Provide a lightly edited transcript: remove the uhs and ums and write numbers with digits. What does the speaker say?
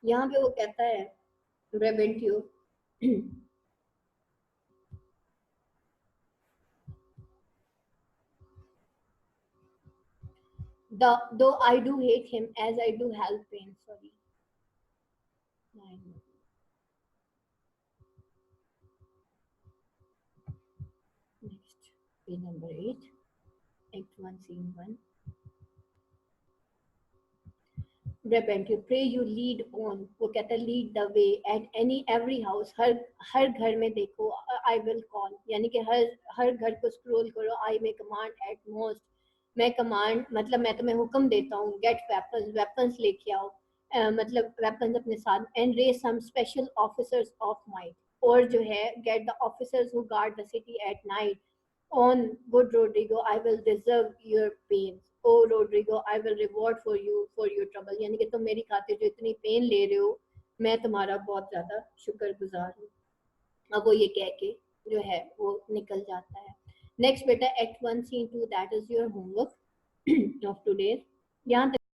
यहाँ पे वो कहता है ब्रेबेंटियो though I do hate him as I do help pain. Sorry. Next, page number 8, Act 1, Scene 1. Repent, you pray, you lead on. वो कहता है lead the way at every house. हर घर में देखो I will call, यानी कि हर घर को scroll करो. I may command at most. मैं command मतलब मैं तुम्हें हुक्म देता हूँ. Get weapons लेके आओ. मतलब weapons अपने साथ. And raise some special officers of might. और जो है get the officers who guard the city at night. On good Rodrigo, I will deserve your pains. Oh Rodrigo, I will reward for your trouble. यानी कि तुम मेरी खातिर जो इतनी पेन ले रहे हो, मैं तुम्हारा बहुत ज्यादा शुक्रगुजार हूँ. अब वो ये कह के जो है वो निकल जाता है. नेक्स्ट बेटा Act 1 Scene 2, that is your homework of today. यहाँ